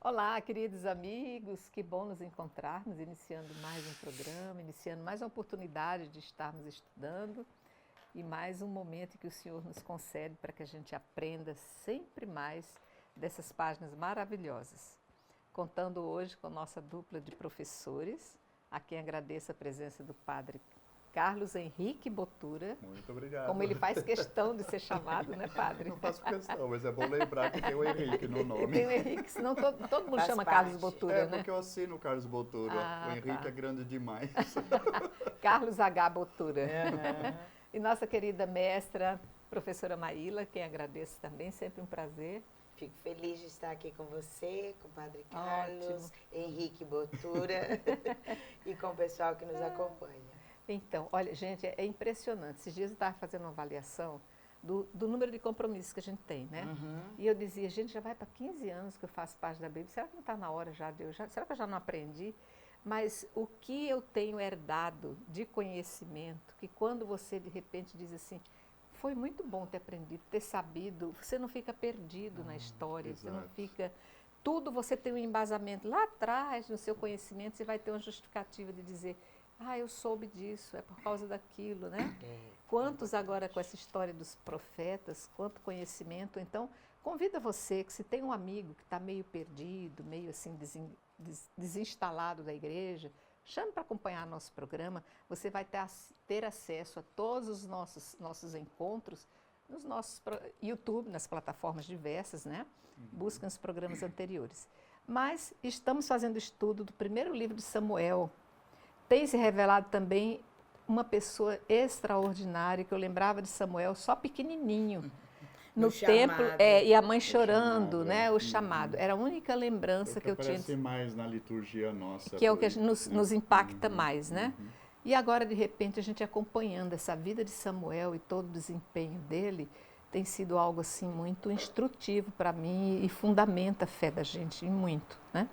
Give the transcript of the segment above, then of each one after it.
Olá, queridos amigos, que bom nos encontrarmos, iniciando mais um programa, iniciando mais uma oportunidade de estarmos estudando e mais um momento que o Senhor nos concede para que a gente aprenda sempre mais dessas páginas maravilhosas. Contando hoje com a nossa dupla de professores, a quem agradeço a presença do Padre Carlos Henrique Botura. Muito obrigado. Como ele faz questão de ser chamado, né, Padre? Não faço questão, mas é bom lembrar que tem o Henrique no nome. Tem o Henrique, senão todo mundo Faz chama parte. Carlos Botura, É, né? porque eu assino o Carlos Botura. Ah, O Henrique tá. é grande demais. Carlos H. Botura. Uhum. E nossa querida mestra, professora Maíla, quem agradeço também, sempre um prazer. Fico feliz de estar aqui com você, com o Padre Carlos, Ótimo. Henrique Botura e com o pessoal que nos acompanha. Então, olha, gente, é impressionante. Esses dias eu estava fazendo uma avaliação do número de compromissos que a gente tem, né? E eu dizia, gente, já vai para 15 anos que eu faço parte da Bíblia, será que não está na hora já de será que eu já não aprendi? Mas o que eu tenho herdado de conhecimento, que quando você de repente diz assim, foi muito bom ter aprendido, ter sabido, você não fica perdido na história, você não exato. fica... Tudo você tem um embasamento lá atrás no seu conhecimento, você vai ter uma justificativa de dizer, eu soube disso, é por causa daquilo, né? Quantos agora com essa história dos profetas, quanto conhecimento. Então, convida você que se tem um amigo que está meio perdido, meio assim desinstalado da igreja, chame para acompanhar nosso programa. Você vai ter acesso a todos os nossos encontros nos nossos YouTube, nas plataformas diversas, né? Busquem os programas anteriores. Mas estamos fazendo estudo do primeiro livro de Samuel. Tem se revelado também uma pessoa extraordinária, que eu lembrava de Samuel só pequenininho, no templo, chamado. e a mãe chorando, chamado, né? é. O chamado. Era a única lembrança que eu tinha, Aparece mais na liturgia nossa. que é o por que isso, nos impacta mais, né? E agora, de repente, a gente acompanhando essa vida de Samuel e todo o desempenho dele, tem sido algo assim muito instrutivo para mim e fundamenta a fé da gente, e muito, né?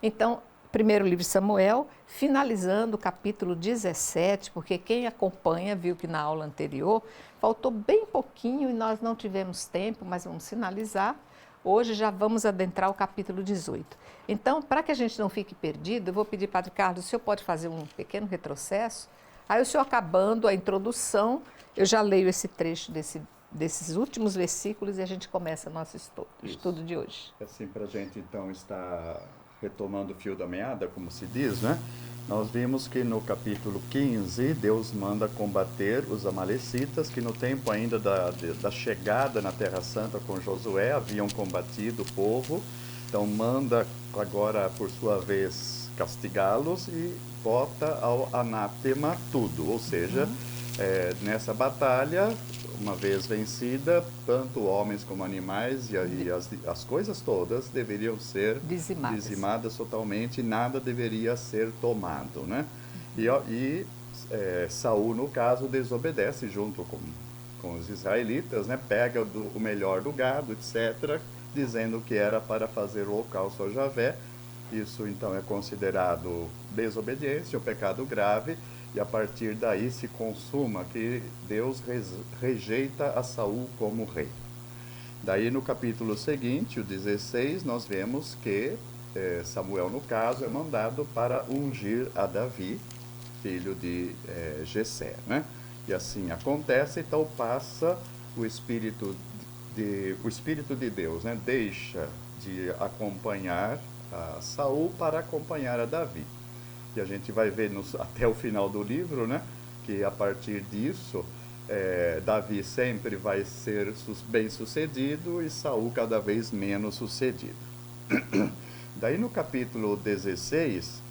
Então, primeiro livro de Samuel, finalizando o capítulo 17, porque quem acompanha viu que na aula anterior faltou bem pouquinho e nós não tivemos tempo, mas vamos finalizar. Hoje já vamos adentrar o capítulo 18. Então, para que a gente não fique perdido, eu vou pedir, Padre Carlos, o senhor pode fazer um pequeno retrocesso? Aí o senhor acabando a introdução, eu já leio esse trecho desses últimos versículos e a gente começa nosso estudo de hoje. Assim, para a gente então estar retomando o fio da meada, como se diz, né? Nós vimos que no capítulo 15, Deus manda combater os amalecitas, que no tempo ainda da chegada na Terra Santa com Josué, haviam combatido o povo. Então manda agora, por sua vez, castigá-los e bota ao anátema tudo. Ou seja, nessa batalha, uma vez vencida, tanto homens como animais e as coisas todas deveriam ser dizimadas totalmente, nada deveria ser tomado, né? Saul, no caso, desobedece junto com os israelitas, né? Pega o melhor do gado, etc., dizendo que era para fazer o holocausto a Javé. Isso, então, é considerado desobediência, um pecado grave, e a partir daí se consuma que Deus rejeita a Saul como rei. Daí no capítulo seguinte, o 16, nós vemos que Samuel, no caso, é mandado para ungir a Davi, filho de Jessé, né? E assim acontece, então passa o Espírito de Deus, né? Deixa de acompanhar a Saul para acompanhar a Davi. E a gente vai ver até o final do livro, né, que a partir disso, Davi sempre vai ser bem sucedido e Saul cada vez menos sucedido. Daí no capítulo 16,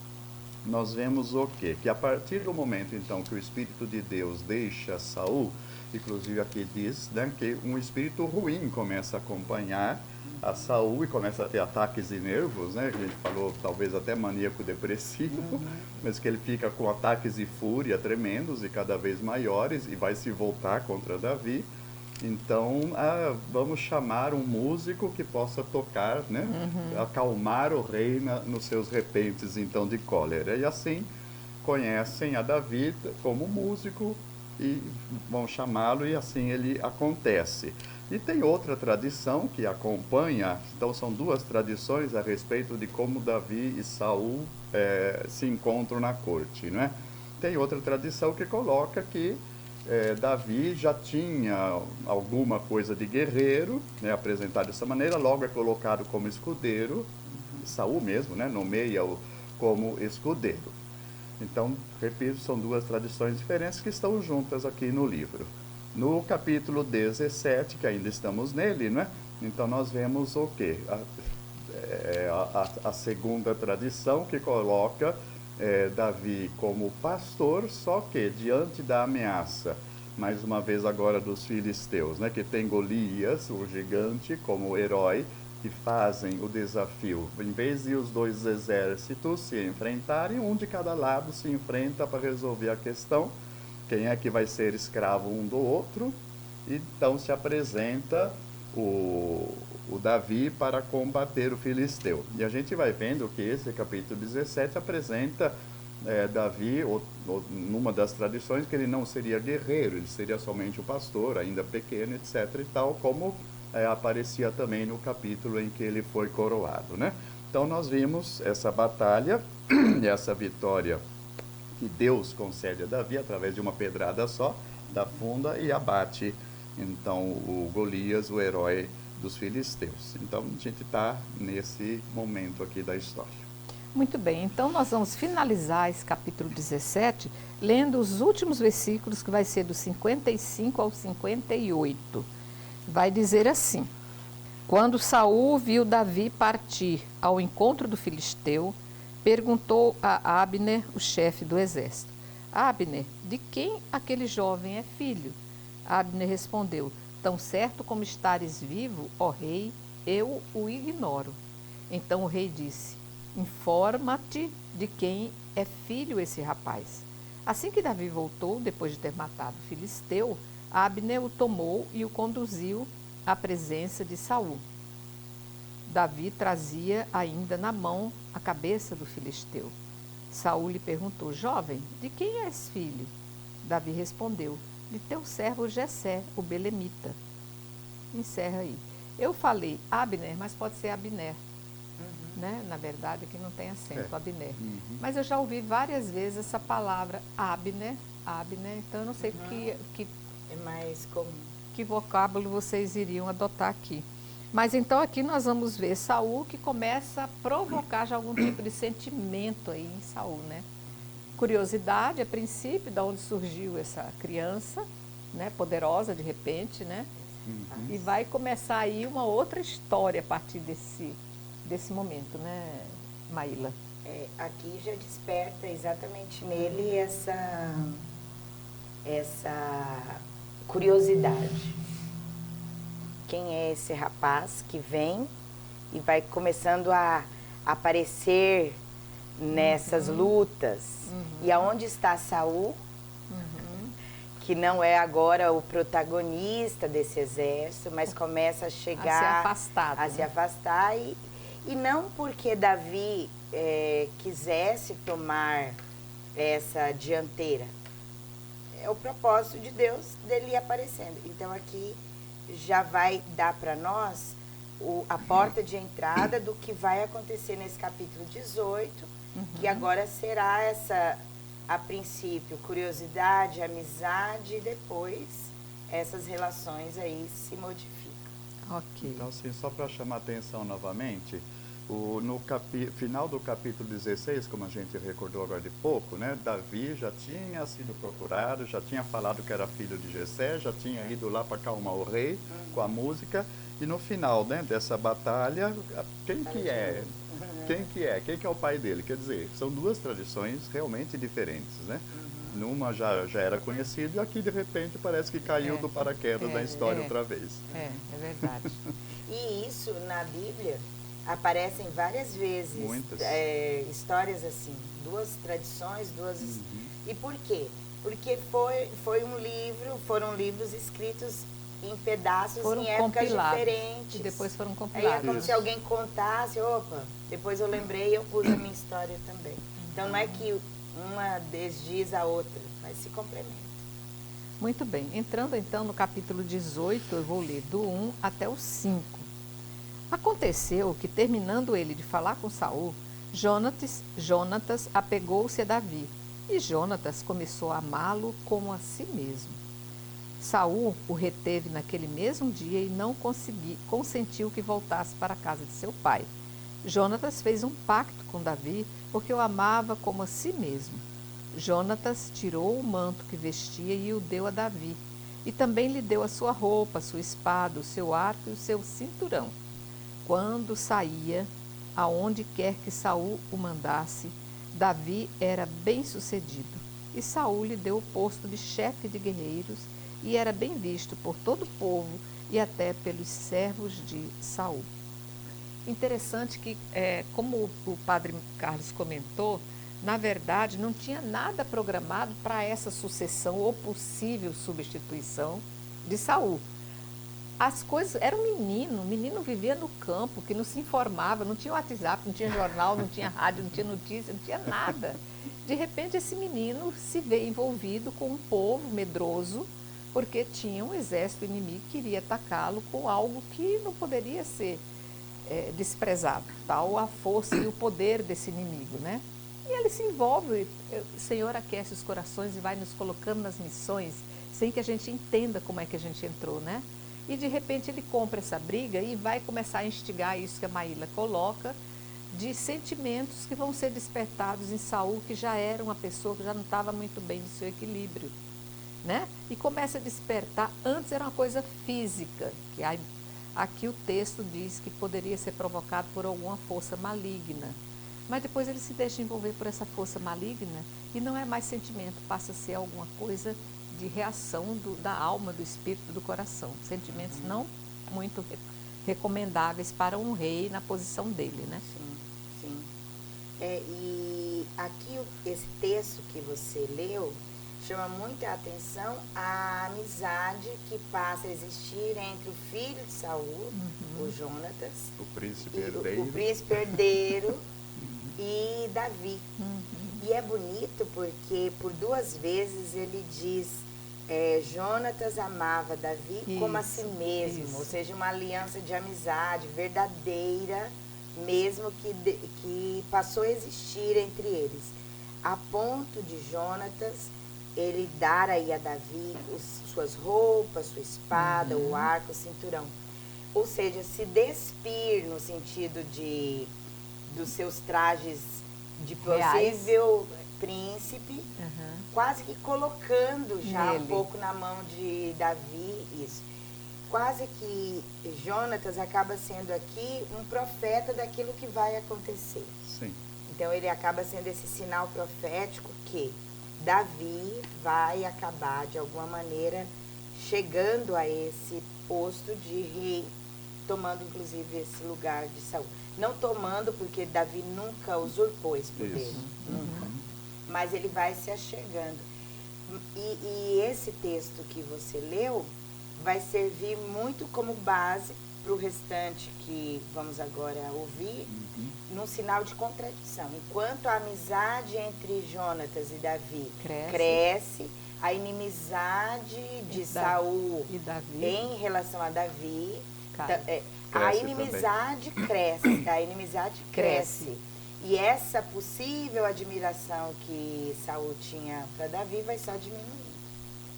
nós vemos o quê? Que a partir do momento então que o Espírito de Deus deixa Saul, inclusive aqui diz, né, que um espírito ruim começa a acompanhar a Saul e começa a ter ataques de nervos, né? A gente falou talvez até maníaco-depressivo, mas que ele fica com ataques de fúria tremendos e cada vez maiores e vai se voltar contra Davi. Então, vamos chamar um músico que possa tocar, né? Acalmar o rei nos seus repentes então de cólera. E assim conhecem a Davi como músico e vão chamá-lo e assim ele acontece. E tem outra tradição que acompanha, então são duas tradições a respeito de como Davi e Saul se encontram na corte, não é? Tem outra tradição que coloca que Davi já tinha alguma coisa de guerreiro, né, apresentado dessa maneira, logo é colocado como escudeiro, Saul mesmo, né, nomeia-o como escudeiro. Então, repito, são duas tradições diferentes que estão juntas aqui no livro. No capítulo 17, que ainda estamos nele, né? Então nós vemos o quê? A segunda tradição que coloca Davi como pastor, só que diante da ameaça, mais uma vez agora dos filisteus, né? Que tem Golias, o gigante, como herói, que fazem o desafio. Em vez de os dois exércitos se enfrentarem, um de cada lado se enfrenta para resolver a questão. Quem é que vai ser escravo um do outro? Então se apresenta o Davi para combater o filisteu. E a gente vai vendo que esse capítulo 17 apresenta Davi, numa das tradições, que ele não seria guerreiro, ele seria somente o pastor, ainda pequeno, etc. e tal, como aparecia também no capítulo em que ele foi coroado, né? Então nós vimos essa batalha e essa vitória que Deus concede a Davi através de uma pedrada só, da funda e abate, então, o Golias, o herói dos filisteus. Então, a gente está nesse momento aqui da história. Muito bem, então nós vamos finalizar esse capítulo 17, lendo os últimos versículos, que vai ser do 55 ao 58. Vai dizer assim: Quando Saul viu Davi partir ao encontro do filisteu, perguntou a Abner, o chefe do exército: Abner, de quem aquele jovem é filho? Abner respondeu: Tão certo como estares vivo, ó rei, eu o ignoro. Então o rei disse: Informa-te de quem é filho esse rapaz. Assim que Davi voltou, depois de ter matado o filisteu, Abner o tomou e o conduziu à presença de Saul. Davi trazia ainda na mão a cabeça do filisteu. Saul lhe perguntou: Jovem, de quem és filho? Davi respondeu: De teu servo Jessé, o belemita. Encerra aí. Eu falei Abner, mas pode ser Abner. Né? Na verdade, aqui não tem acento, Abner. Mas eu já ouvi várias vezes essa palavra Abner, então eu não sei que É mais comum. que vocábulo vocês iriam adotar aqui. Mas então aqui nós vamos ver Saul, que começa a provocar já algum tipo de sentimento aí em Saul, né? Curiosidade, a princípio, de onde surgiu essa criança, né? Poderosa de repente, né? E vai começar aí uma outra história a partir desse momento, né, Maíla? Aqui já desperta exatamente nele essa curiosidade. Quem é esse rapaz que vem e vai começando a aparecer nessas lutas? E aonde está Saul, que não é agora o protagonista desse exército, mas começa a chegar, a se afastar, e não porque Davi quisesse tomar essa dianteira. É o propósito de Deus dele ir aparecendo. Então aqui já vai dar para nós a porta de entrada do que vai acontecer nesse capítulo 18, que agora será essa, a princípio, curiosidade, amizade, e depois essas relações aí se modificam. Ok. Então, assim, só para chamar a atenção novamente, no final do capítulo 16, como a gente recordou agora de pouco, né, Davi já tinha sido procurado, já tinha falado que era filho de Jessé, já tinha ido lá para acalmar o rei com a música, e no final, né, dessa batalha, quem que é? Quem que é o pai dele? Quer dizer, são duas tradições realmente diferentes, né? Numa já era conhecido, e aqui de repente parece que caiu do paraquedas da história outra vez. É verdade. E isso na Bíblia aparecem várias vezes. Muitas. Histórias assim, duas tradições, E por quê? Porque foram livros escritos em pedaços, em épocas diferentes. E depois foram Aí compilados. é como se alguém contasse, opa, depois eu lembrei e eu pus a minha história também. Então não é que uma desdiz a outra, mas se complementa. Muito bem. Entrando então no capítulo 18, eu vou ler do 1 até o 5. Aconteceu que, terminando ele de falar com Saul, Jonatas apegou-se a Davi, e Jonatas começou a amá-lo como a si mesmo. Saul o reteve naquele mesmo dia e não consentiu que voltasse para a casa de seu pai. Jonatas fez um pacto com Davi, porque o amava como a si mesmo. Jonatas tirou o manto que vestia e o deu a Davi, e também lhe deu a sua roupa, a sua espada, o seu arco e o seu cinturão. Quando saía, aonde quer que Saul o mandasse, Davi era bem-sucedido, e Saul lhe deu o posto de chefe de guerreiros, e era bem visto por todo o povo e até pelos servos de Saul. Interessante que, como o padre Carlos comentou, na verdade não tinha nada programado para essa sucessão ou possível substituição de Saul. As coisas, era um menino vivia no campo, que não se informava, não tinha WhatsApp, não tinha jornal, não tinha rádio, não tinha notícia, não tinha nada. De repente esse menino se vê envolvido com um povo medroso, porque tinha um exército inimigo que queria atacá-lo com algo que não poderia ser desprezado, tal a força e o poder desse inimigo, né? E ele se envolve, o Senhor aquece os corações e vai nos colocando nas missões, sem que a gente entenda como é que a gente entrou, né? E de repente ele compra essa briga e vai começar a instigar isso que a Maíla coloca, de sentimentos que vão ser despertados em Saul, que já era uma pessoa que já não estava muito bem do seu equilíbrio, né? E começa a despertar, antes era uma coisa física, que aqui o texto diz que poderia ser provocado por alguma força maligna. Mas depois ele se deixa envolver por essa força maligna e não é mais sentimento, passa a ser alguma coisa de reação da alma, do espírito, do coração. Sentimentos não muito recomendáveis para um rei na posição dele, né? Sim, sim. E aqui esse texto que você leu chama muita atenção a amizade que passa a existir entre o filho de Saul, o Jonatas, O príncipe herdeiro. o príncipe herdeiro e Davi. E é bonito porque por 2 vezes ele diz Jonatas amava Davi como a si mesmo, ou seja, uma aliança de amizade verdadeira, mesmo que passou a existir entre eles, a ponto de Jonatas ele dar aí a Davi suas roupas, sua espada, o arco, o cinturão. Ou seja, se despir no sentido dos seus trajes de possível príncipe, quase que colocando já um pouco na mão de Davi isso. Quase que Jonatas acaba sendo aqui um profeta daquilo que vai acontecer. Sim. Então ele acaba sendo esse sinal profético que Davi vai acabar de alguma maneira chegando a esse posto de rei, tomando inclusive esse lugar de Saul. Não tomando, porque Davi nunca usurpou esse poder, nunca. Mas ele vai se achegando. E esse texto que você leu vai servir muito como base para o restante que vamos agora ouvir, num sinal de contradição. Enquanto a amizade entre Jonatas e Davi cresce, a inimizade de Saul e Davi, em relação a Davi, a inimizade cresce, a inimizade cresce. E essa possível admiração que Saul tinha para Davi vai só diminuindo.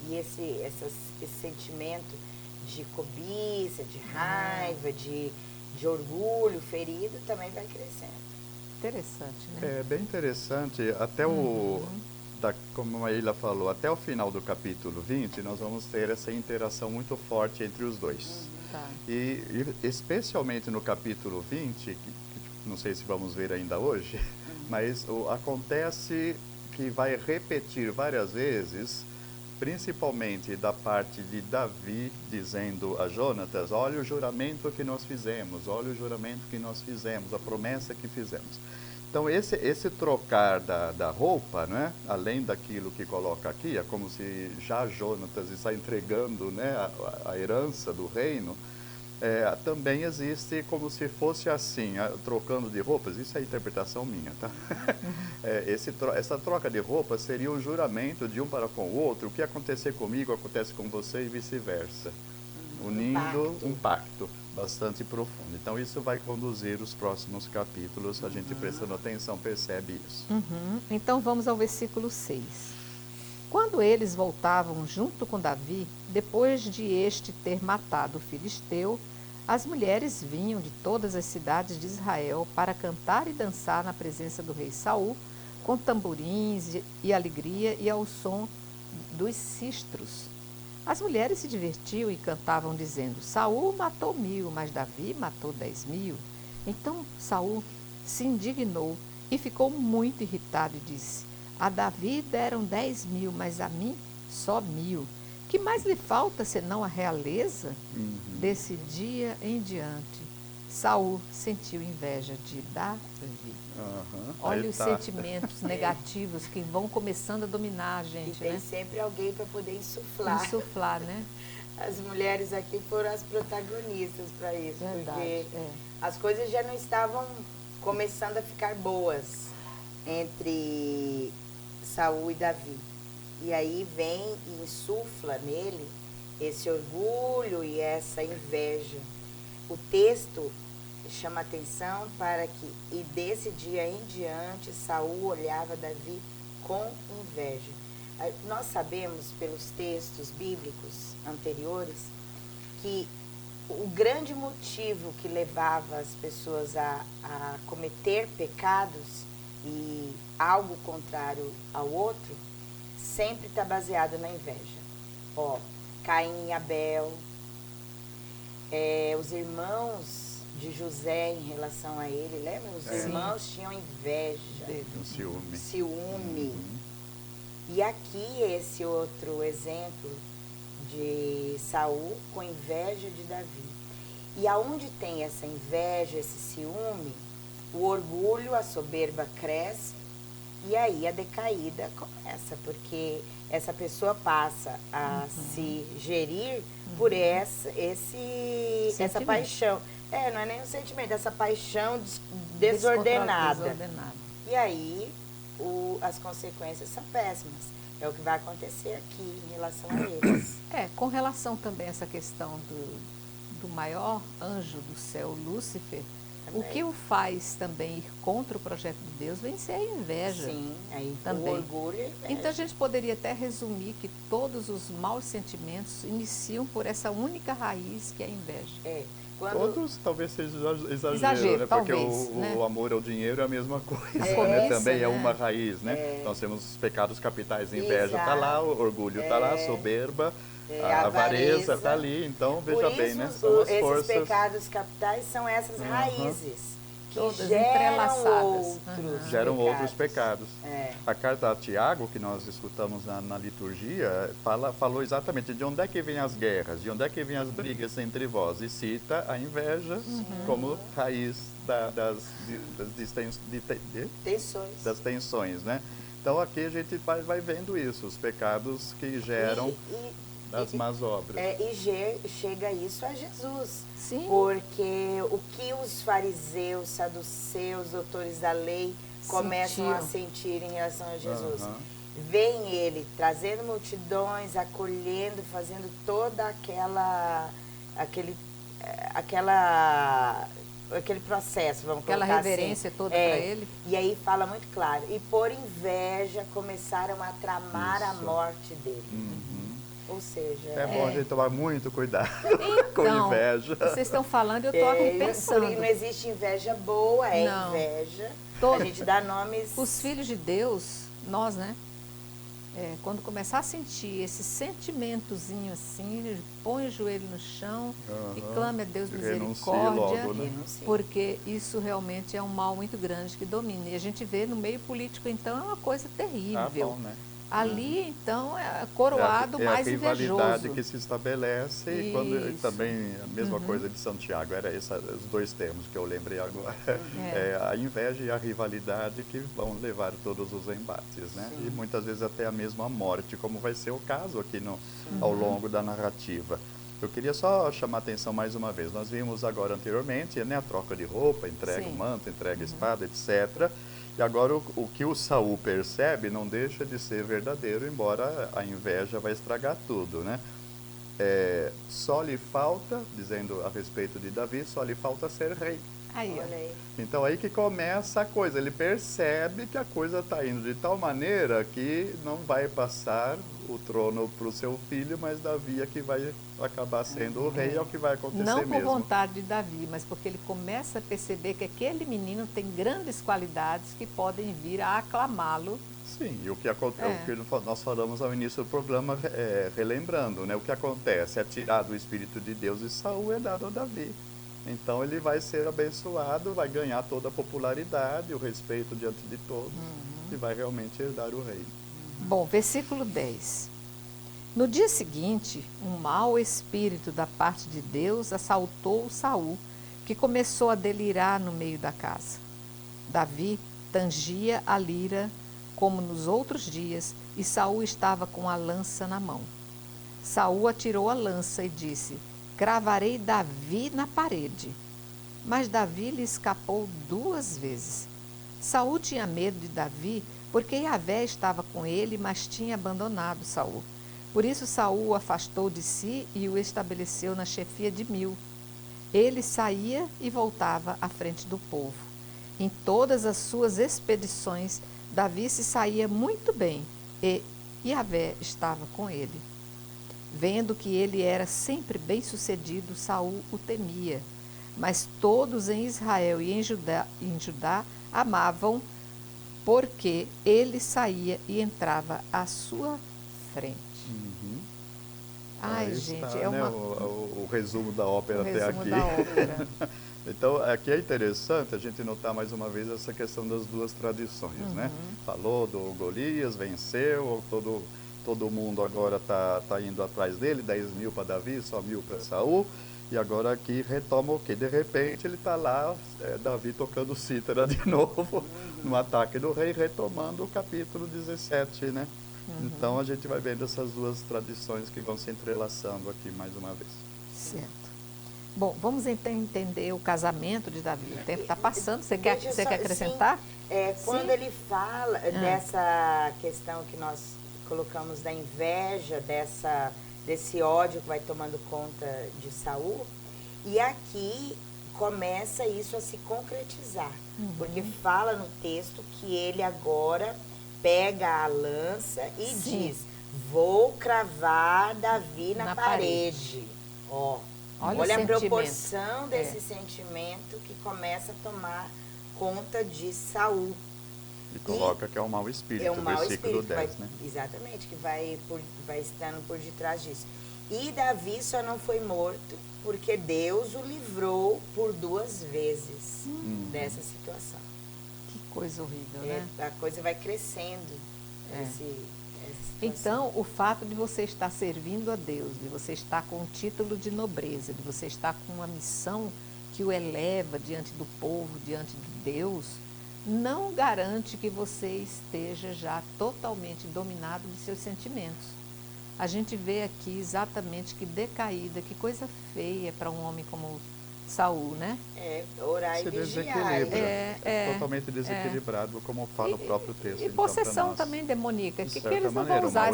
E esse sentimento de cobiça, de raiva, de orgulho ferido também vai crescendo. Interessante, né? É bem interessante, até como a Maíla falou, até o final do capítulo 20, nós vamos ter essa interação muito forte entre os dois. E especialmente no capítulo 20, que não sei se vamos ver ainda hoje, mas acontece que vai repetir várias vezes, principalmente da parte de Davi, dizendo a Jonatas, olha o juramento que nós fizemos, olha o juramento que nós fizemos, a promessa que fizemos. Então, esse trocar da roupa, né, além daquilo que coloca aqui, é como se já Jonatas está entregando, né, a herança do reino, Também existe como se fosse assim, trocando de roupas, isso é interpretação minha, tá? Essa troca de roupas seria um juramento de um para com o outro, o que acontecer comigo acontece com você e vice-versa, unindo um pacto bastante profundo. Então isso vai conduzir os próximos capítulos, a gente prestando atenção percebe isso. Então vamos ao versículo 6. Quando eles voltavam junto com Davi, depois de este ter matado o filisteu, as mulheres vinham de todas as cidades de Israel para cantar e dançar na presença do rei Saul, com tamborins e alegria e ao som dos sistros. As mulheres se divertiam e cantavam dizendo: Saul matou 1000, mas Davi matou 10.000. Então Saul se indignou e ficou muito irritado e disse: A Davi deram 10.000, mas a mim só 1.000. Que mais lhe falta senão a realeza? Desse dia em diante, Saul sentiu inveja de Davi. Olha os sentimentos negativos que vão começando a dominar a gente, e tem sempre alguém para poder insuflar. Insuflar, né? As mulheres aqui foram as protagonistas para isso. Verdade, porque as coisas já não estavam começando a ficar boas entre Saul e Davi. E aí vem e insufla nele esse orgulho e essa inveja. O texto chama atenção para que, e desse dia em diante, Saul olhava Davi com inveja. Nós sabemos pelos textos bíblicos anteriores que o grande motivo que levava as pessoas a cometer pecados e algo contrário ao outro sempre está baseado na inveja. Caim e Abel, os irmãos de José em relação a ele, lembra? Os irmãos tinham inveja, ciúme. E aqui esse outro exemplo de Saul com inveja de Davi. E aonde tem essa inveja, esse ciúme, o orgulho, a soberba cresce. E aí a decaída começa, porque essa pessoa passa a se gerir por essa paixão. Não é nem um sentimento, essa paixão desordenada. E aí as consequências são péssimas. É o que vai acontecer aqui em relação a eles. Com relação também a essa questão do maior anjo do céu, Lúcifer, o que o faz também ir contra o projeto de Deus vem ser a inveja. Sim, aí também. O orgulho e a inveja. Então a gente poderia até resumir que todos os maus sentimentos iniciam por essa única raiz que é a inveja. Todos talvez seja exagero, né? Talvez, porque o amor ao dinheiro é a mesma coisa, também é uma raiz, né? Nós temos os pecados capitais, a inveja está lá, o orgulho está lá, a soberba, a avareza está ali, então veja bem, né? São as forças. Esses pecados capitais são essas raízes que todas geram outros pecados. A carta a Tiago, que nós escutamos na liturgia, falou exatamente de onde é que vêm as guerras, de onde é que vêm as brigas entre vós, e cita a inveja como raiz das tensões, né? Então aqui a gente vai vendo isso, os pecados que geram das más obras. E chega isso a Jesus. Sim. Porque o que os fariseus, saduceus, doutores da lei começam a sentir em relação a Jesus? Vem ele trazendo multidões, acolhendo, fazendo toda aquele processo, vamos colocar assim. Aquela reverência toda para ele. E aí fala muito claro. E por inveja começaram a tramar a morte dele. Ou seja... É bom a gente tomar muito cuidado com Então, inveja. Vocês estão falando e eu estou aqui pensando. Não existe inveja boa, inveja. A gente dá nomes... Os filhos de Deus, nós, né? Quando começar a sentir esse sentimentozinho assim, põe o joelho no chão e clame a Deus misericórdia, logo, né? porque isso realmente é um mal muito grande que domina. E a gente vê no meio político, então, é uma coisa terrível. Né? Ali, então, é coroado mais invejoso. É a rivalidade que se estabelece e quando também a mesma coisa de Santiago, era os dois termos que eu lembrei agora. A inveja e a rivalidade que vão levar todos os embates, né? E muitas vezes até a mesma morte, como vai ser o caso aqui ao longo da narrativa. Eu queria só chamar a atenção mais uma vez. Nós vimos agora anteriormente, né, a troca de roupa, entrega o Sim. manto, entrega a espada, etc. E agora o que o Saul percebe não deixa de ser verdadeiro, embora a inveja vai estragar tudo, né? Só lhe falta, dizendo a respeito de Davi, só lhe falta ser rei. Aí, ó. Olha aí. Então aí que começa a coisa, ele percebe que a coisa está indo de tal maneira que não vai passar o trono para o seu filho, mas Davi é que vai acabar sendo o rei, é o que vai acontecer Não por mesmo. vontade de Davi, mas porque ele começa a perceber que aquele menino tem grandes qualidades que podem vir a aclamá-lo. Sim, e o que nós falamos ao início do programa, relembrando, né? O que acontece é tirado o Espírito de Deus e Saul é dado a Davi. Então ele vai ser abençoado, vai ganhar toda a popularidade, o respeito diante de todos, e vai realmente herdar o reino. Bom, versículo 10. No dia seguinte, um mau espírito da parte de Deus assaltou Saul, que começou a delirar no meio da casa. Davi tangia a lira como nos outros dias, e Saul estava com a lança na mão. Saul atirou a lança e disse: cravarei Davi na parede. Mas Davi lhe escapou 2 vezes. Saul tinha medo de Davi, porque Yahvé estava com ele, mas tinha abandonado Saul. Por isso Saul o afastou de si e o estabeleceu na chefia de 1000. Ele saía e voltava à frente do povo. Em todas as suas expedições, Davi se saía muito bem, e Yahvé estava com ele. Vendo que ele era sempre bem-sucedido, Saul o temia. Mas todos em Israel e em Judá amavam, porque ele saía e entrava à sua frente. Ai, Aí gente, está, é né, uma... o resumo da ópera até resumo aqui. da ópera. Então, aqui é interessante a gente notar mais uma vez essa questão das duas tradições, né? Falou do Golias, venceu, todo mundo agora está indo atrás dele, 10.000 para Davi, só 1.000 para Saul. E agora aqui retoma o quê? De repente ele está lá, Davi tocando cítara de novo, no ataque do rei, retomando o capítulo 17, né? Então a gente vai vendo essas duas tradições que vão se entrelaçando aqui mais uma vez. Certo. Bom, vamos então entender o casamento de Davi. O tempo está passando. Você quer acrescentar? Sim, quando ele fala dessa questão que nós colocamos da inveja, desse ódio que vai tomando conta de Saul, e aqui começa isso a se concretizar, porque fala no texto que ele agora pega a lança e diz: vou cravar Davi na parede. Ó, olha a proporção desse sentimento que começa a tomar conta de Saul. E coloca que é um mau espírito, é um mau versículo espírito, 10, né? Exatamente, que vai estando por detrás disso. E Davi só não foi morto porque Deus o livrou por 2 vezes dessa situação. Que coisa horrível, né? A coisa vai crescendo. Essa então, o fato de você estar servindo a Deus, de você estar com um título de nobreza, de você estar com uma missão que o eleva diante do povo, diante de Deus, não garante que você esteja já totalmente dominado de seus sentimentos. A gente vê aqui exatamente que decaída, que coisa feia para um homem como Saul, né? Orar e vigiar. Totalmente desequilibrado, como fala o próprio texto. E possessão também demoníaca. Que eles não vão usar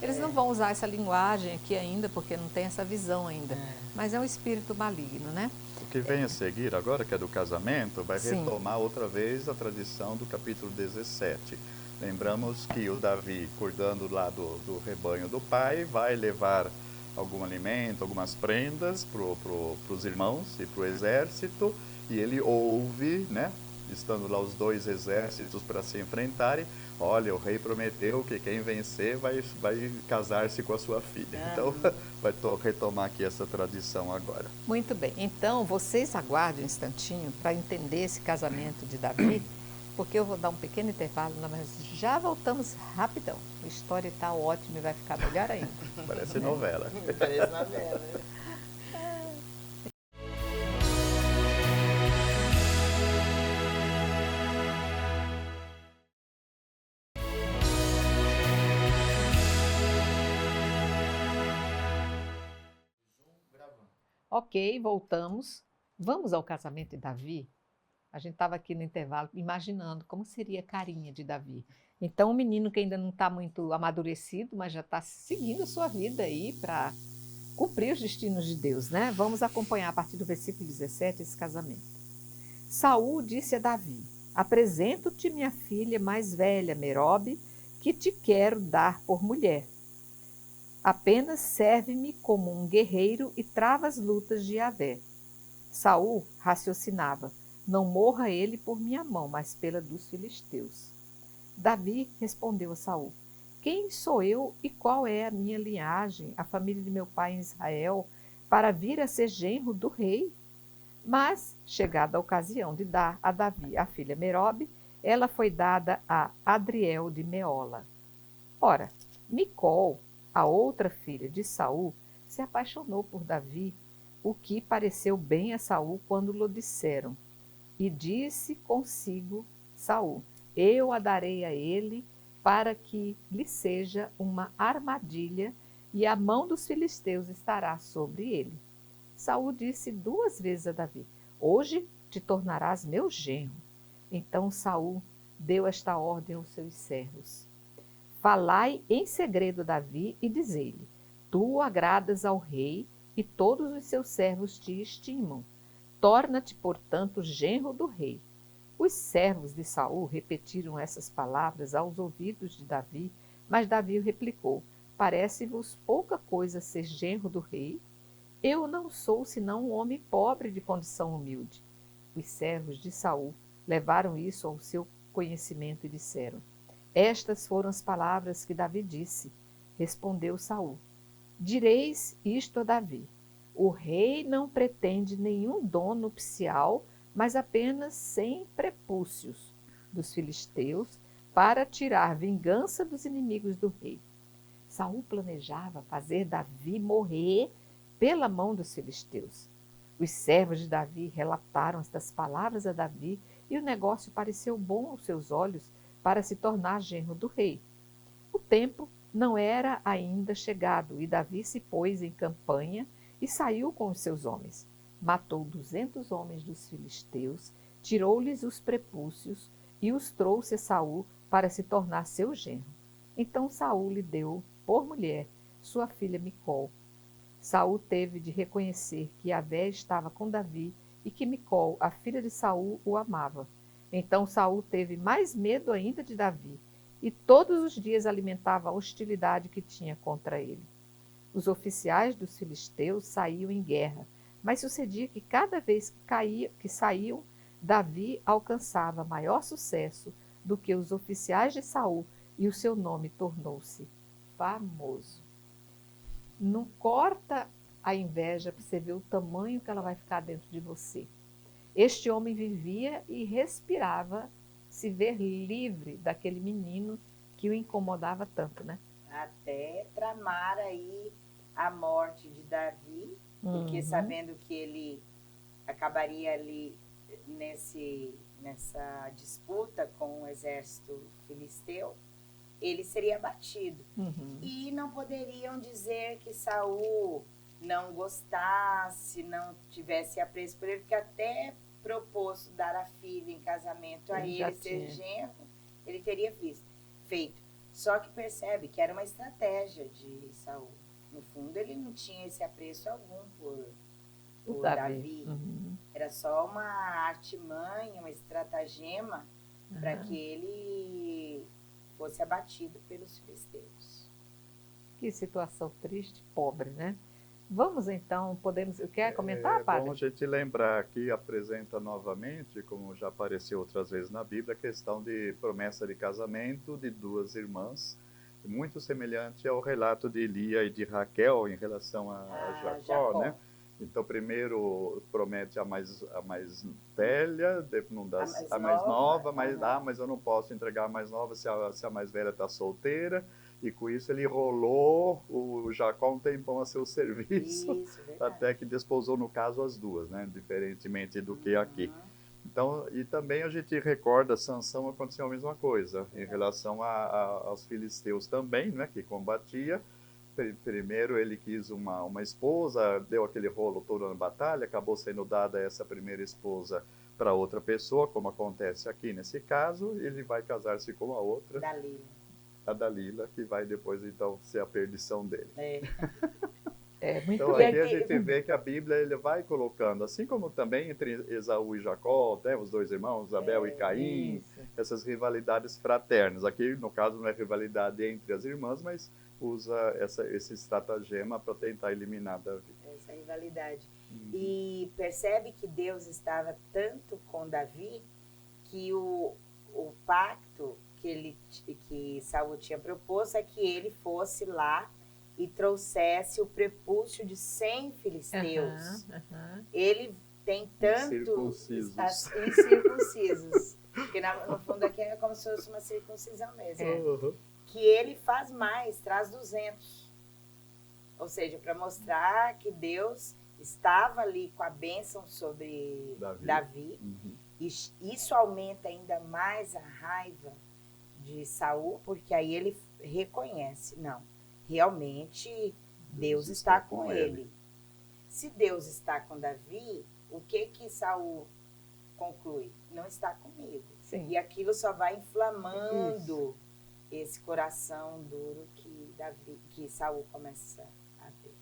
eles não vão usar essa linguagem aqui ainda, porque não tem essa visão ainda. Mas é um espírito maligno, né? O que vem a seguir agora, que é do casamento, vai retomar outra vez a tradição do capítulo 17. Lembramos que o Davi, cuidando lá do rebanho do pai, vai levar algum alimento, algumas prendas para os irmãos e para o exército, e ele ouve, né, estando lá os 2 exércitos para se enfrentarem, olha, o rei prometeu que quem vencer vai casar-se com a sua filha. Então, vai retomar aqui essa tradição agora. Muito bem. Então, vocês aguardem um instantinho para entender esse casamento de Davi, porque eu vou dar um pequeno intervalo, mas já voltamos rapidão. A história está ótima e vai ficar melhor ainda. Parece novela. Parece novela. Ok, voltamos. Vamos ao casamento de Davi? A gente estava aqui no intervalo imaginando como seria a carinha de Davi. Então, um menino que ainda não está muito amadurecido, mas já está seguindo a sua vida aí para cumprir os destinos de Deus, né? Vamos acompanhar a partir do versículo 17 esse casamento. Saul disse a Davi: Apresento-te minha filha mais velha, Merobe, que te quero dar por mulher. Apenas serve-me como um guerreiro e trava as lutas de Yahvé. Saul raciocinava: Não morra ele por minha mão, mas pela dos filisteus. Davi respondeu a Saul: Quem sou eu e qual é a minha linhagem, a família de meu pai em Israel, para vir a ser genro do rei? Mas, chegada a ocasião de dar a Davi a filha Merobe, ela foi dada a Adriel de Meola. Ora, Micol, a outra filha de Saul, se apaixonou por Davi, o que pareceu bem a Saul quando lhe disseram. E disse consigo Saul: Eu a darei a ele para que lhe seja uma armadilha, e a mão dos filisteus estará sobre ele. Saul disse 2 vezes a Davi: Hoje te tornarás meu genro. Então Saul deu esta ordem aos seus servos: Falai em segredo a Davi e dizei-lhe: Tu agradas ao rei e todos os seus servos te estimam. Torna-te, portanto, genro do rei. Os servos de Saul repetiram essas palavras aos ouvidos de Davi, mas Davi replicou: Parece-vos pouca coisa ser genro do rei? Eu não sou senão um homem pobre de condição humilde. Os servos de Saul levaram isso ao seu conhecimento e disseram: Estas foram as palavras que Davi disse. Respondeu Saul: Direis isto a Davi: O rei não pretende nenhum dom nupcial, mas apenas 100 prepúcios dos filisteus para tirar vingança dos inimigos do rei. Saul planejava fazer Davi morrer pela mão dos filisteus. Os servos de Davi relataram estas palavras a Davi e o negócio pareceu bom aos seus olhos para se tornar genro do rei. O tempo não era ainda chegado e Davi se pôs em campanha e saiu com os seus homens. Matou 200 homens dos filisteus, tirou-lhes os prepúcios e os trouxe a Saul para se tornar seu genro. Então Saul lhe deu por mulher sua filha Micol. Saul teve de reconhecer que Yahvé estava com Davi e que Micol, a filha de Saul, o amava. Então Saul teve mais medo ainda de Davi e todos os dias alimentava a hostilidade que tinha contra ele. Os oficiais dos filisteus saíam em guerra, mas sucedia que cada vez que saíam, Davi alcançava maior sucesso do que os oficiais de Saul e o seu nome tornou-se famoso. Não corta a inveja para você ver o tamanho que ela vai ficar dentro de você. Este homem vivia e respirava se ver livre daquele menino que o incomodava tanto, né? Até tramar aí a morte de Davi, porque sabendo que ele acabaria ali nessa disputa com o exército filisteu, ele seria abatido. E não poderiam dizer que Saul não gostasse, não tivesse apreço por ele, porque até proposto dar a filha em casamento a ele ser genro, ele teria feito. Só que percebe que era uma estratégia de Saul. No fundo, ele não tinha esse apreço algum por Davi. Era só uma artimanha, uma estratagema para que ele fosse abatido pelos filisteus. Que situação triste, pobre, né? Vamos então, quer comentar, padre? É bom a gente lembrar que apresenta novamente, como já apareceu outras vezes na Bíblia, a questão de promessa de casamento de 2 irmãs, muito semelhante ao relato de Lia e de Raquel em relação a Jacó, né? Então, primeiro promete a mais velha, a mais nova, mas eu não posso entregar a mais nova se a mais velha está solteira. E com isso ele rolou o Jacó um tempão a seu serviço, até que desposou, no caso, as duas, né? Diferentemente do que aqui. Então, e também a gente recorda, Sansão aconteceu a mesma coisa, em relação aos filisteus também, né? Que combatia. Primeiro ele quis uma esposa, deu aquele rolo todo na batalha, acabou sendo dada essa primeira esposa para outra pessoa, como acontece aqui nesse caso, ele vai casar-se com a outra, Dalila. a Dalila, que vai depois então ser a perdição dele. Muito Então bem. aqui a gente vê que a Bíblia ele vai colocando, assim como também entre Esaú e Jacó, né, os dois irmãos, Abel e Caim, Isso. essas rivalidades fraternas. Aqui no caso não é rivalidade entre as irmãs, mas usa esse estratagema para tentar eliminar Davi. Essa rivalidade. E percebe que Deus estava tanto com Davi que o pacto que Saul tinha proposto é que ele fosse lá e trouxesse o prepúcio de 100 filisteus. Ele tem tanto... Incircuncisos. Incircuncisos. Porque no fundo aqui é como se fosse uma circuncisão mesmo. Que ele faz mais, traz 200. Ou seja, para mostrar que Deus estava ali com a bênção sobre Davi. E isso aumenta ainda mais a raiva de Saul, porque aí ele reconhece, não, realmente Deus está com ele. Se Deus está com Davi, o que Saul conclui? Não está comigo. Sim. E aquilo só vai inflamando esse coração duro que Saul começa a ter.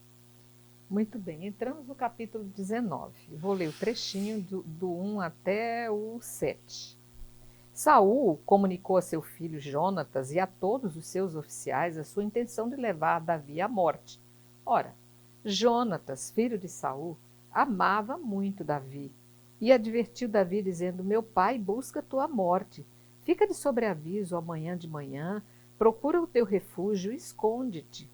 Muito bem, entramos no capítulo 19. Vou ler o trechinho do 1 até o 7. Saul comunicou a seu filho Jonatas e a todos os seus oficiais a sua intenção de levar Davi à morte. Ora, Jonatas, filho de Saul, amava muito Davi e advertiu Davi dizendo: meu pai busca tua morte. Fica de sobreaviso amanhã de manhã, procura o teu refúgio e esconde-te.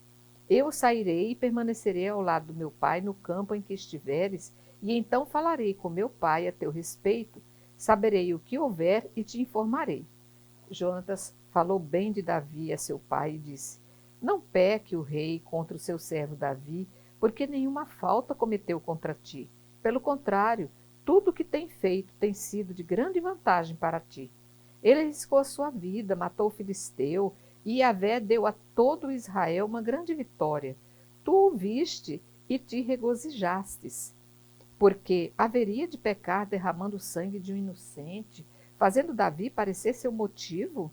Eu sairei e permanecerei ao lado do meu pai no campo em que estiveres, e então falarei com meu pai a teu respeito, saberei o que houver e te informarei. Jonatas falou bem de Davi a seu pai e disse: não peque o rei contra o seu servo Davi, porque nenhuma falta cometeu contra ti. Pelo contrário, tudo o que tem feito tem sido de grande vantagem para ti. Ele arriscou a sua vida, matou o filisteu, e Yahvé deu a todo Israel uma grande vitória. Tu o viste e te regozijastes. Porque haveria de pecar derramando o sangue de um inocente, fazendo Davi parecer seu motivo?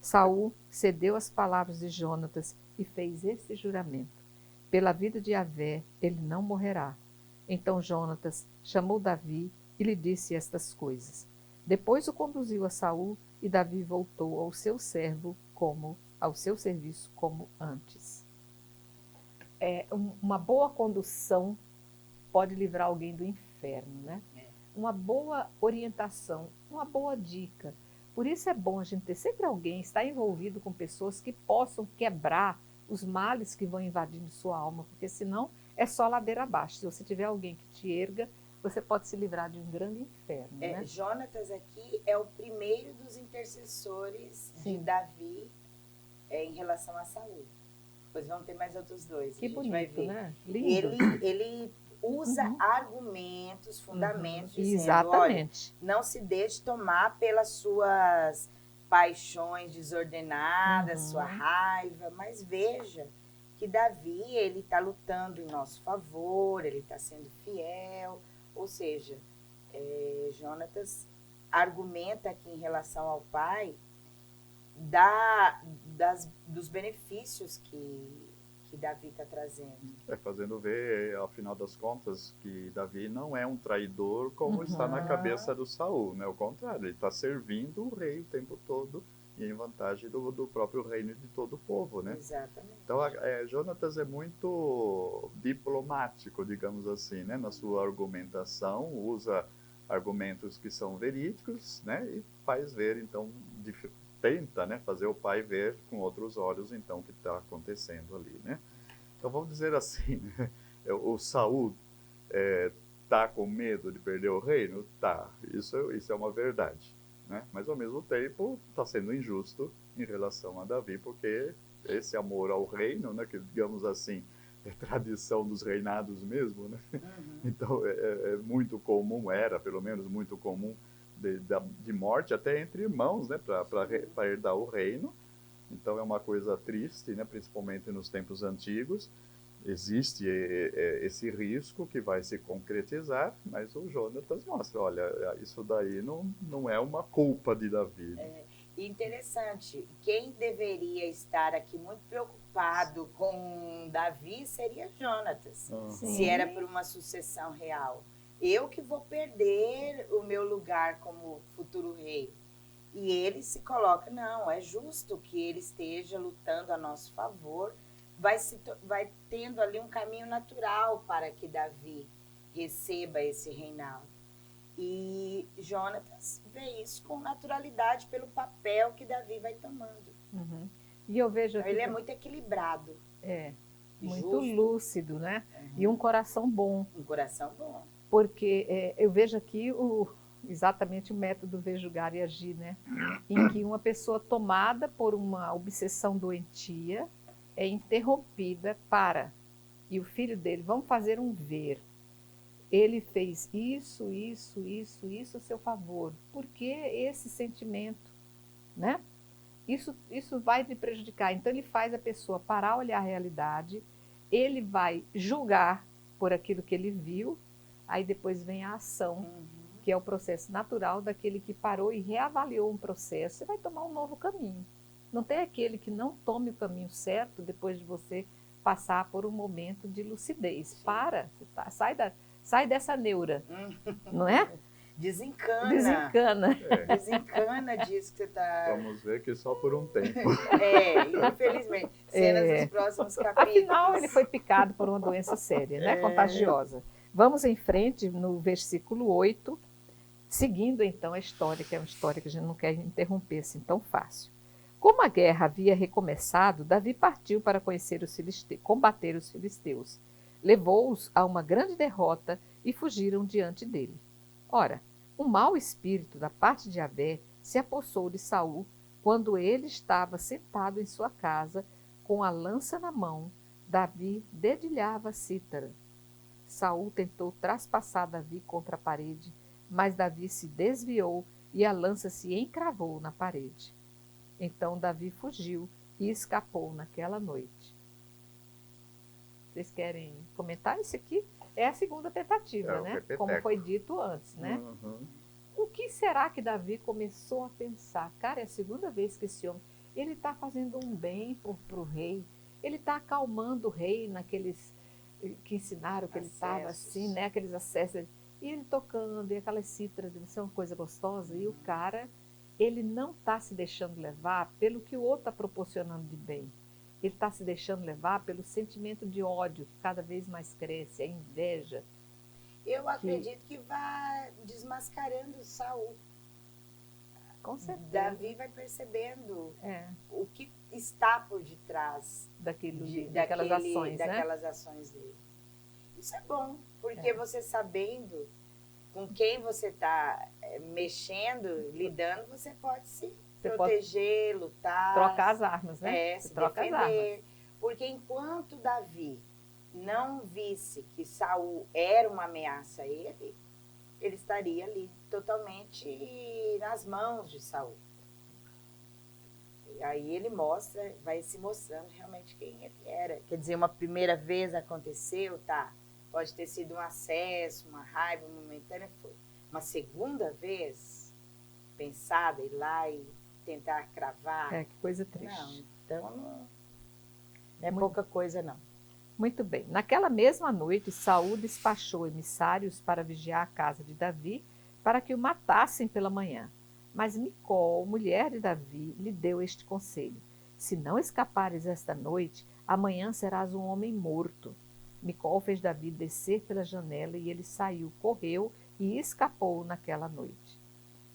Saul cedeu às palavras de Jonatas e fez esse juramento: pela vida de Yahvé ele não morrerá. Então Jonatas chamou Davi e lhe disse estas coisas. Depois o conduziu a Saul e Davi voltou ao seu serviço como antes. Uma boa condução pode livrar alguém do inferno, né? Uma boa orientação, uma boa dica. Por isso é bom a gente ter sempre alguém, estar envolvido com pessoas que possam quebrar os males que vão invadindo sua alma, porque senão é só ladeira abaixo. Se você tiver alguém que te erga, você pode se livrar de um grande inferno, né? Jonatas aqui é o primeiro dos intercessores de Davi em relação a Saul. Depois vão ter mais outros dois. Que bonito, vai ver. Né? Lindo. Ele usa argumentos, fundamentos, dizendo: exatamente. olha, não se deixe tomar pelas suas paixões desordenadas, sua raiva, mas veja que Davi, ele está lutando em nosso favor, ele está sendo fiel. Ou seja, Jonatas argumenta aqui em relação ao pai dos benefícios que Davi está trazendo. Fazendo ver, ao final das contas, que Davi não é um traidor como está na cabeça do Saul, né? Ao contrário, ele está servindo o rei o tempo todo e em vantagem do próprio reino e de todo o povo, né? Exatamente. Então, Jonatas é muito diplomático, digamos assim, né? Na sua argumentação, usa argumentos que são verídicos, né? E faz ver, então, tenta, né, fazer o pai ver com outros olhos, então, o que está acontecendo ali, né? Então, vamos dizer assim, né? O Saul está com medo de perder o reino? Tá, isso é uma verdade, né? Mas, ao mesmo tempo, está sendo injusto em relação a Davi, porque esse amor ao reino, né, que, digamos assim, é tradição dos reinados mesmo, né? Então, é muito comum, era pelo menos muito comum, de morte até entre irmãos, né, para herdar o reino, Então é uma coisa triste, né? Principalmente nos tempos antigos. Existe esse risco que vai se concretizar, mas o Jonatas mostra, olha, isso daí não é uma culpa de Davi. Interessante, quem deveria estar aqui muito preocupado com Davi seria Jonatas, se era por uma sucessão real. Eu que vou perder o meu lugar como futuro rei. E ele se coloca, não, é justo que ele esteja lutando a nosso favor, vai tendo ali um caminho natural para que Davi receba esse reinado. E Jonatas vê isso com naturalidade pelo papel que Davi vai tomando. Uhum. E eu vejo aqui, ele é muito equilibrado. Muito lúcido, né? E um coração bom. Um coração bom. Porque eu vejo aqui exatamente o método ver, julgar e agir, né? Em que uma pessoa tomada por uma obsessão doentia é interrompida e o filho dele, vamos fazer um ver. Ele fez isso a seu favor. Por que esse sentimento, né? Isso vai me prejudicar. Então ele faz a pessoa parar, olhar a realidade, ele vai julgar por aquilo que ele viu, aí depois vem a ação, que é o processo natural daquele que parou e reavaliou um processo e vai tomar um novo caminho. Não tem aquele que não tome o caminho certo depois de você passar por um momento de lucidez. Sai dessa neura, não é? Desencana disso que você está... Vamos ver que só por um tempo. Infelizmente. Cenas dos próximos capítulos. Afinal, ele foi picado por uma doença séria, né? Contagiosa. Vamos em frente no versículo 8, seguindo então a história, que é uma história que a gente não quer interromper assim tão fácil. Como a guerra havia recomeçado, Davi partiu para combater os filisteus. Levou-os a uma grande derrota e fugiram diante dele. Ora, um mau espírito da parte de Yahvé se apossou de Saul quando ele estava sentado em sua casa com a lança na mão. Davi dedilhava a cítara. Saul tentou traspassar Davi contra a parede, mas Davi se desviou e a lança se encravou na parede. Então Davi fugiu e escapou naquela noite. Vocês querem comentar? Isso aqui é a segunda tentativa, né? Como foi dito antes, né? O que será que Davi começou a pensar? Cara, é a segunda vez que esse homem, ele está fazendo um bem para o rei, ele está acalmando o rei naqueles que ensinaram que ele estava assim, né? Aqueles acessos, e ele tocando, e aquelas cítaras, deve ser uma coisa gostosa, e o cara, ele não está se deixando levar pelo que o outro está proporcionando de bem. Ele está se deixando levar pelo sentimento de ódio que cada vez mais cresce, a inveja. Eu acredito que vai desmascarando Saul. Com certeza. Davi vai percebendo o que está por detrás daquelas ações dele. Isso é bom, porque você sabendo com quem você está mexendo, lidando, você pode se proteger, lutar. Trocar as armas, né? Se defender. Porque enquanto Davi não visse que Saul era uma ameaça a ele, ele estaria ali totalmente nas mãos de Saul. E aí ele vai se mostrando realmente quem ele era. Quer dizer, uma primeira vez aconteceu, pode ter sido um acesso, uma raiva momentânea, foi. Uma segunda vez, pensada, ir lá e tentar cravar. Que coisa triste. Não, então não é pouca coisa, não. Muito bem. Naquela mesma noite, Saul despachou emissários para vigiar a casa de Davi, para que o matassem pela manhã. Mas Micol, mulher de Davi, lhe deu este conselho: se não escapares esta noite, amanhã serás um homem morto. Micol fez Davi descer pela janela e ele saiu, correu e escapou naquela noite.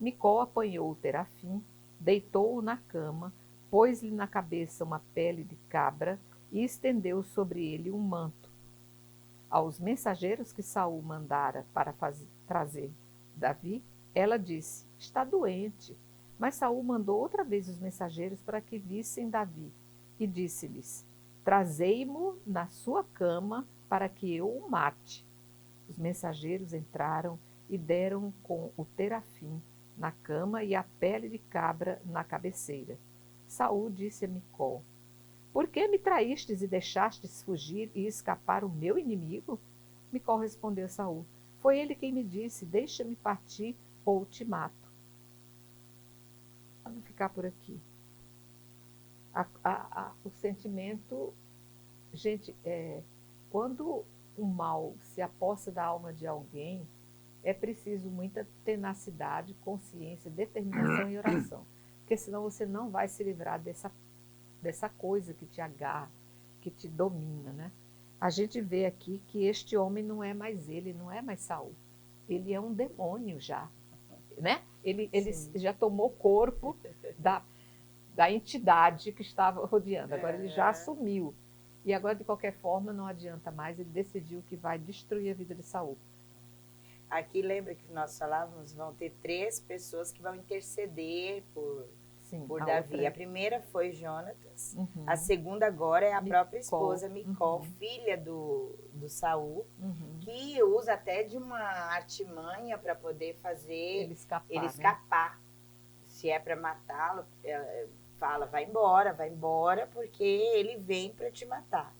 Micol apanhou o terafim, deitou-o na cama, pôs-lhe na cabeça uma pele de cabra e estendeu sobre ele um manto. Aos mensageiros que Saul mandara para trazer Davi, ela disse: está doente. Mas Saul mandou outra vez os mensageiros para que vissem Davi e disse-lhes: trazei-mo na sua cama para que eu o mate. Os mensageiros entraram e deram com o terafim na cama e a pele de cabra na cabeceira. Saul disse a Micol: por que me traístes e deixastes fugir e escapar o meu inimigo? Micol respondeu a Saul: foi ele quem me disse: deixa-me partir ou te mato. Vamos ficar por aqui. O sentimento, gente, quando o mal se apossa da alma de alguém, é preciso muita tenacidade, consciência, determinação e oração. Porque senão você não vai se livrar dessa coisa que te agarra, que te domina, né? A gente vê aqui que este homem não é mais ele, não é mais Saul. Ele é um demônio já, né? Ele já tomou corpo da entidade que estava rodeando. Agora ele já assumiu. E agora, de qualquer forma, não adianta mais. Ele decidiu que vai destruir a vida de Saul. Aqui, lembra que nós falávamos, vão ter 3 pessoas que vão interceder por Davi. Outra... A primeira foi Jonatas, a segunda agora é a própria esposa, Micol, filha do Saul, que usa até de uma artimanha para poder fazer ele escapar. Né? Se é para matá-lo, fala, vai embora, porque ele vem para te matar.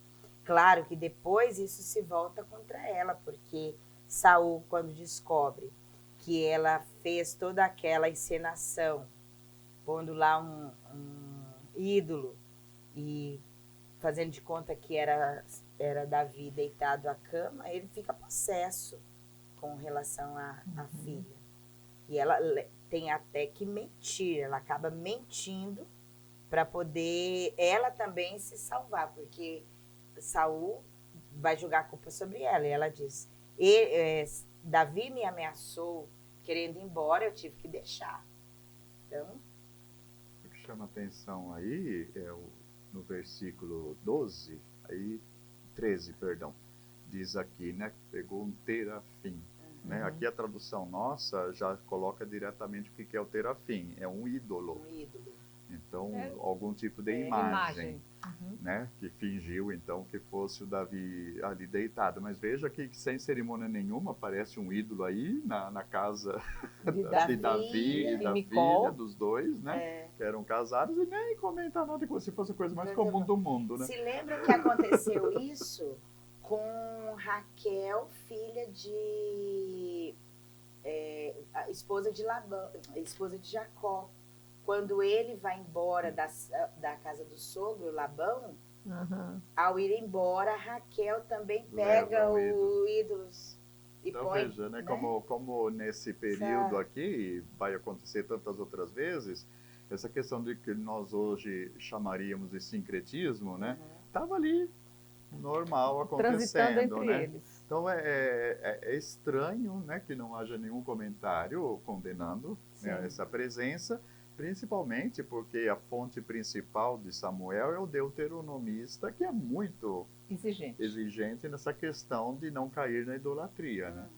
Claro que depois isso se volta contra ela, porque Saul, quando descobre que ela fez toda aquela encenação, pondo lá um ídolo e fazendo de conta que era Davi deitado à cama, ele fica possesso com relação à filha. E ela tem até que mentir, ela acaba mentindo para poder ela também se salvar, porque Saul vai jogar a culpa sobre ela. E ela diz, Davi me ameaçou querendo ir embora, eu tive que deixar. Então... O que chama atenção aí é no versículo 12, 13, perdão, diz aqui, né, pegou um terafim. Né? Aqui a tradução nossa já coloca diretamente o que é o terafim, é um ídolo. Então, algum tipo de imagem. Né? Que fingiu, então, que fosse o Davi ali deitado. Mas veja que sem cerimônia nenhuma aparece um ídolo aí na casa de Davi e da filha, dos dois, né? Que eram casados, e nem comentar nada como se fosse a coisa mais comum do mundo, né? Se lembra que aconteceu isso com Raquel, filha de... a esposa de Labão, a esposa de Jacó. Quando ele vai embora da casa do sogro, Labão, ao ir embora, Raquel também pega os ídolos e então, põe... veja, né? Como nesse período aqui, vai acontecer tantas outras vezes, essa questão de que nós hoje chamaríamos de sincretismo, né? Estava ali, normal, acontecendo. Transitando entre eles. Então, é estranho, né, que não haja nenhum comentário condenando, né, essa presença, principalmente porque a fonte principal de Samuel é o deuteronomista, que é muito exigente nessa questão de não cair na idolatria. Né?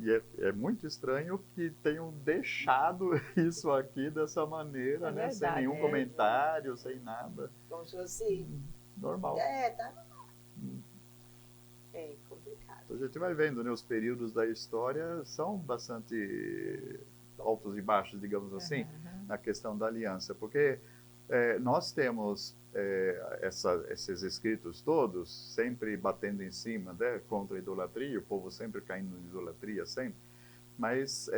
E é muito estranho que tenham deixado isso aqui dessa maneira, né? Sem nenhum comentário, sem nada. Como se fosse... normal. Tá normal. É complicado. Então, a gente vai vendo, né, os períodos da história são bastante altos e baixos, digamos assim, na questão da aliança, porque nós temos esses escritos todos sempre batendo em cima, né, contra a idolatria, o povo sempre caindo em idolatria, sempre, mas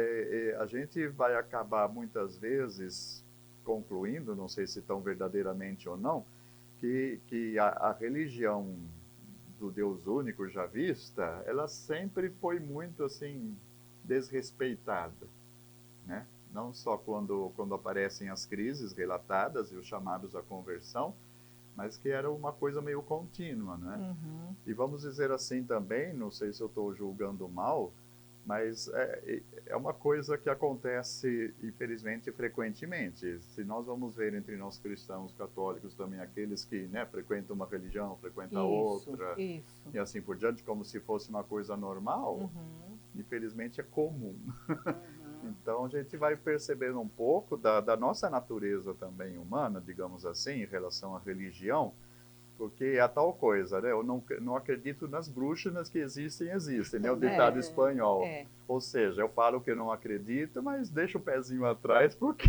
a gente vai acabar muitas vezes concluindo, não sei se tão verdadeiramente ou não, que a religião do Deus único já vista, ela sempre foi muito assim desrespeitada, né? Não só quando aparecem as crises relatadas e os chamados à conversão, mas que era uma coisa meio contínua, né? E vamos dizer assim também, não sei se eu estou julgando mal, mas é uma coisa que acontece, infelizmente, frequentemente. Se nós vamos ver entre nós cristãos católicos também aqueles que, né, frequentam uma religião, frequentam outra, e assim por diante, como se fosse uma coisa normal, infelizmente é comum. Então a gente vai percebendo um pouco da nossa natureza também humana, digamos assim, em relação à religião, porque é a tal coisa, né? Eu não acredito nas bruxas, nas que existem, né? O ditado espanhol. Ou seja, eu falo que eu não acredito, mas deixo o pezinho atrás, porque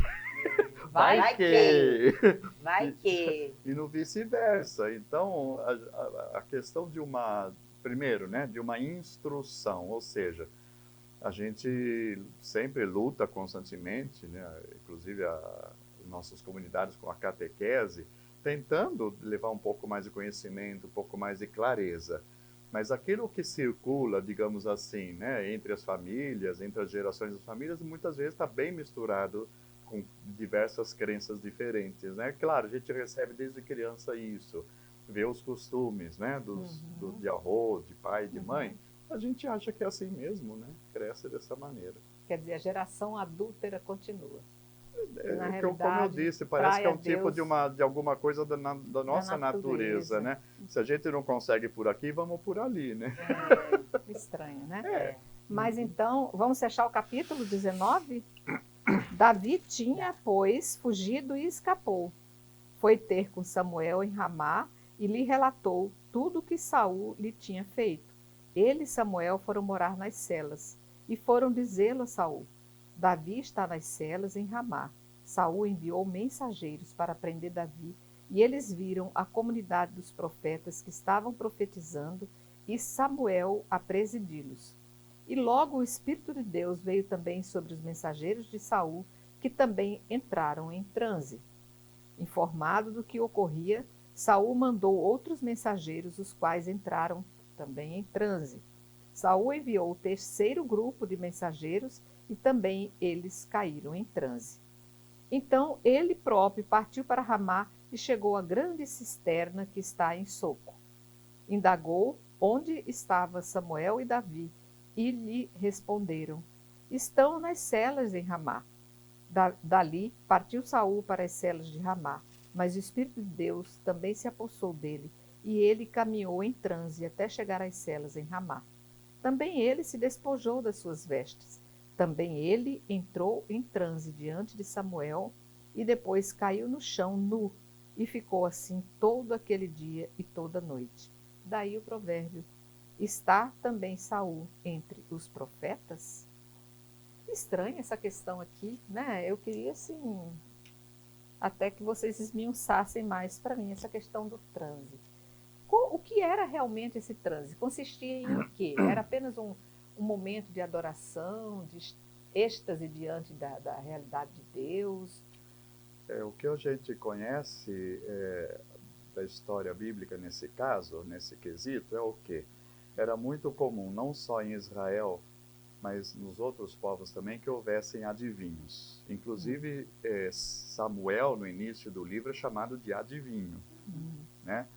Vai que. Vai que. E no vice-versa. Então, a questão de primeiro, né, de uma instrução, ou seja, a gente sempre luta constantemente, né, inclusive nossas comunidades com a catequese, tentando levar um pouco mais de conhecimento, um pouco mais de clareza. Mas aquilo que circula, digamos assim, né, entre as famílias, entre as gerações das famílias, muitas vezes está bem misturado com diversas crenças diferentes, né? Claro, a gente recebe desde criança isso, vê os costumes, né, de avô, de pai, de mãe, a gente acha que é assim mesmo, né? Cresce dessa maneira. Quer dizer, a geração adúltera continua. Na Como eu disse, parece que é um tipo de alguma coisa da nossa natureza, né? Se a gente não consegue por aqui, vamos por ali, né? Estranho, né? Mas então, vamos fechar o capítulo 19? Davi tinha, pois, fugido e escapou. Foi ter com Samuel em Ramá e lhe relatou tudo o que Saul lhe tinha feito. Ele e Samuel foram morar nas celas e foram dizê-lo a Saul: Davi está nas celas em Ramá. Saul enviou mensageiros para prender Davi, e eles viram a comunidade dos profetas que estavam profetizando e Samuel a presidi-los. E logo o Espírito de Deus veio também sobre os mensageiros de Saul, que também entraram em transe. Informado do que ocorria, Saul mandou outros mensageiros, os quais entraram também em transe. Saul enviou o terceiro grupo de mensageiros e também eles caíram em transe. Então ele próprio partiu para Ramá e chegou à grande cisterna que está em Soco. Indagou onde estava Samuel e Davi, e lhe responderam: estão nas celas em Ramá. Dali partiu Saul para as celas de Ramá, mas o Espírito de Deus também se apossou dele, e ele caminhou em transe até chegar às celas em Ramá. Também ele se despojou das suas vestes. Também ele entrou em transe diante de Samuel e depois caiu no chão nu e ficou assim todo aquele dia e toda noite. Daí o provérbio: está também Saul entre os profetas? Estranha essa questão aqui, né? Eu queria, assim, até que vocês esmiuçassem mais para mim essa questão do transe. O que era realmente esse transe? Consistia em o quê? Era apenas um momento de adoração, de êxtase diante da realidade de Deus? O que a gente conhece da história bíblica nesse caso, nesse quesito, é o quê? Era muito comum, não só em Israel, mas nos outros povos também, que houvessem adivinhos. Inclusive, Samuel, no início do livro, é chamado de adivinho, né?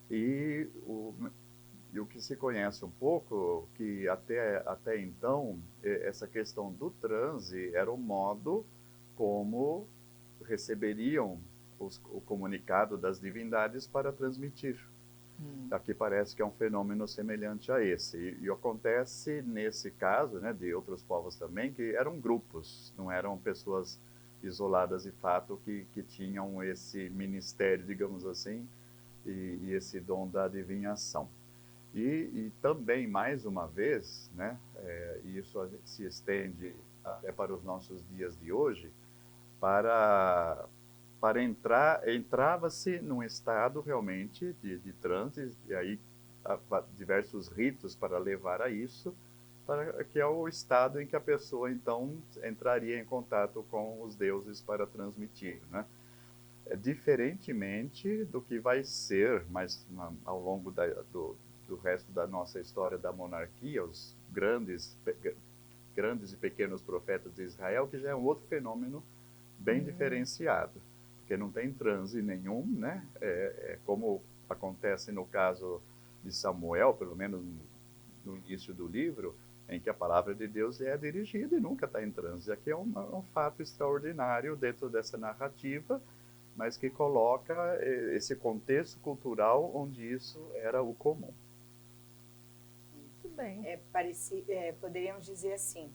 E o que se conhece um pouco, que até então, essa questão do transe era o modo como receberiam o comunicado das divindades para transmitir. Aqui parece que é um fenômeno semelhante a esse. E acontece nesse caso, né, de outros povos também, que eram grupos, não eram pessoas isoladas de fato que tinham esse ministério, digamos assim, e esse dom da adivinhação. E também, mais uma vez, né, isso se estende até para os nossos dias de hoje, entrava-se num estado realmente de transe, e aí diversos ritos para levar a isso, que é o estado em que a pessoa então entraria em contato com os deuses para transmitir, né? Diferentemente do que vai ser, mas ao longo do resto da nossa história da monarquia, os grandes e pequenos profetas de Israel, que já é um outro fenômeno bem diferenciado, porque não tem transe nenhum, né? Como acontece no caso de Samuel, pelo menos no início do livro, em que a palavra de Deus é dirigida e nunca está em transe. Aqui é um fato extraordinário dentro dessa narrativa, mas que coloca esse contexto cultural onde isso era o comum. Muito bem. Poderíamos dizer assim,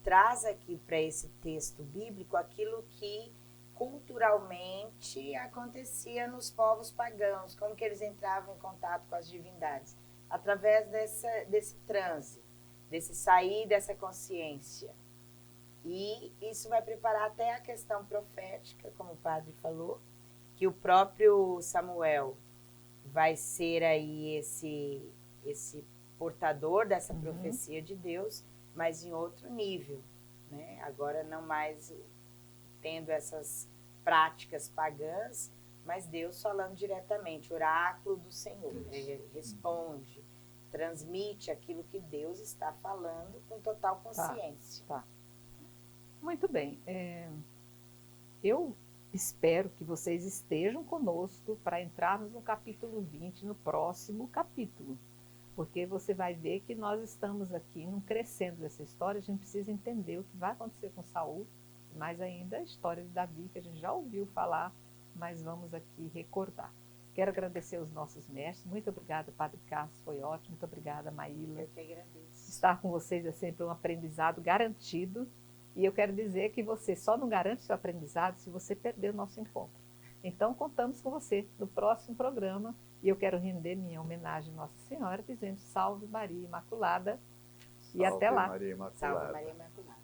traz aqui para esse texto bíblico aquilo que culturalmente acontecia nos povos pagãos, como que eles entravam em contato com as divindades, através desse transe, desse sair dessa consciência. E isso vai preparar até a questão profética, como o padre falou, que o próprio Samuel vai ser aí esse portador dessa profecia de Deus, mas em outro nível, né? Agora não mais tendo essas práticas pagãs, mas Deus falando diretamente, oráculo do Senhor, responde, transmite aquilo que Deus está falando com total consciência. Tá. Muito bem. Eu espero que vocês estejam conosco para entrarmos no capítulo 20, no próximo capítulo. Porque você vai ver que nós estamos aqui num crescendo dessa história, a gente precisa entender o que vai acontecer com Saul, mas ainda a história de Davi, que a gente já ouviu falar, mas vamos aqui recordar. Quero agradecer aos nossos mestres. Muito obrigada, Padre Carlos, foi ótimo. Muito obrigada, Maíla. Eu que agradeço. Estar com vocês é sempre um aprendizado garantido. E eu quero dizer que você só não garante seu aprendizado se você perder o nosso encontro. Então, contamos com você no próximo programa. E eu quero render minha homenagem à Nossa Senhora, dizendo Salve Maria Imaculada. E Salve até lá. Maria Imaculada. Salve Maria Imaculada.